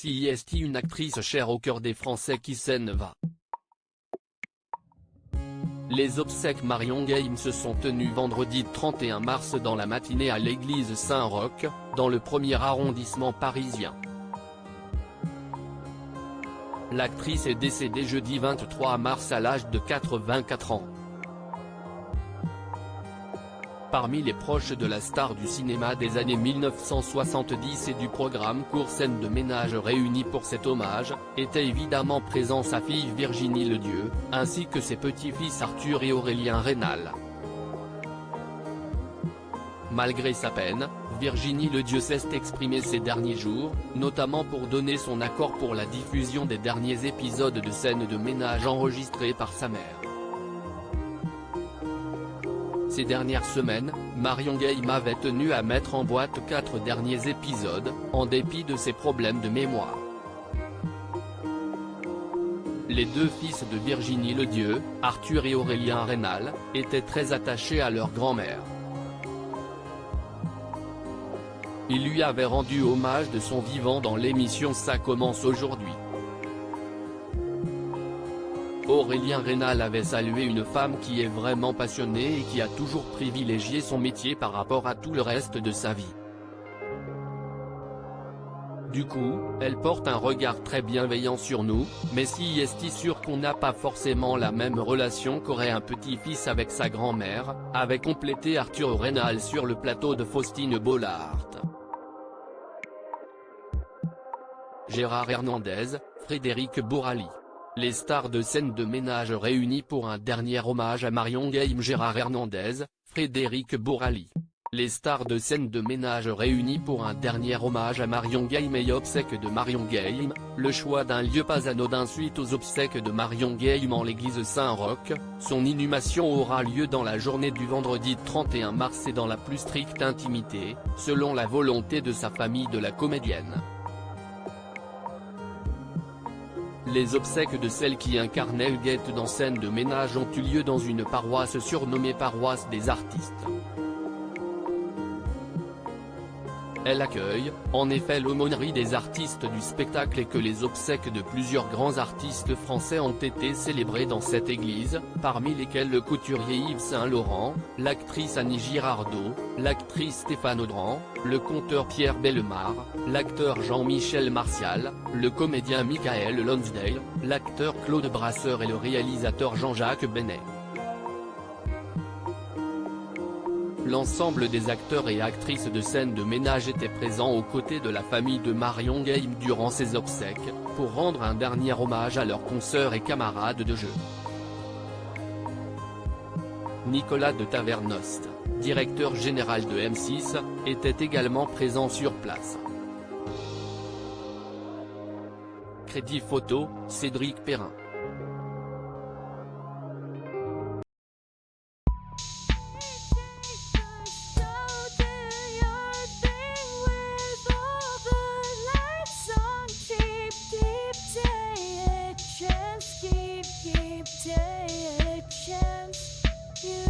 CIST, une actrice chère au cœur des Français qui s'en va. Les obsèques Marion Gaim se sont tenues vendredi 31 mars dans la matinée à l'église Saint-Roch, dans le 1er arrondissement parisien. L'actrice est décédée jeudi 23 mars à l'âge de 84 ans. Parmi les proches de la star du cinéma des années 1970 et du programme Court Scène de ménage réunis pour cet hommage, étaient évidemment présents sa fille Virginie Ledieu, ainsi que ses petits-fils Arthur et Aurélien Rénal. Malgré sa peine, Virginie Ledieu s'est exprimée ces derniers jours, notamment pour donner son accord pour la diffusion des derniers épisodes de Scène de ménage enregistrés par sa mère. Ces dernières semaines, Marion Gaim avait tenu à mettre en boîte 4 derniers épisodes, en dépit de ses problèmes de mémoire. Les deux fils de Virginie Ledieu, Arthur et Aurélien Rénal, étaient très attachés à leur grand-mère. Ils lui avaient rendu hommage de son vivant dans l'émission Ça commence aujourd'hui. Aurélien Rénal avait salué une femme qui est vraiment passionnée et qui a toujours privilégié son métier par rapport à tout le reste de sa vie. Du coup, elle porte un regard très bienveillant sur nous, mais si est sûr qu'on n'a pas forcément la même relation qu'aurait un petit-fils avec sa grand-mère, avait complété Arthur Rénal sur le plateau de Faustine Bollard. Gérard Hernandez, Frédéric Bourali. Les stars de Scène de ménage réunis pour un dernier hommage à Marion Gaim. Gérard Hernandez, Frédéric Bourali. Les stars de Scène de ménage réunis pour un dernier hommage à Marion Gaim et obsèques de Marion Gaim, le choix d'un lieu pas anodin suite aux obsèques de Marion Gaim en l'église Saint-Roch. Son inhumation aura lieu dans la journée du vendredi 31 mars et dans la plus stricte intimité, selon la volonté de sa famille de la comédienne. Les obsèques de celle qui incarnait Huguette dans Scène de ménage ont eu lieu dans une paroisse surnommée Paroisse des Artistes. Elle accueille, en effet, l'aumônerie des artistes du spectacle et que les obsèques de plusieurs grands artistes français ont été célébrées dans cette église, parmi lesquels le couturier Yves Saint-Laurent, l'actrice Annie Girardot, l'actrice Stéphane Audran, le conteur Pierre Bellemare, l'acteur Jean-Michel Martial, le comédien Michael Lonsdale, l'acteur Claude Brasseur et le réalisateur Jean-Jacques Benet. L'ensemble des acteurs et actrices de Scène de ménage étaient présents aux côtés de la famille de Marion Gaim durant ces obsèques, pour rendre un dernier hommage à leurs consoeurs et camarades de jeu. Nicolas de Tavernost, directeur général de M6, était également présent sur place. Crédit photo, Cédric Perrin. Keep take a chance. You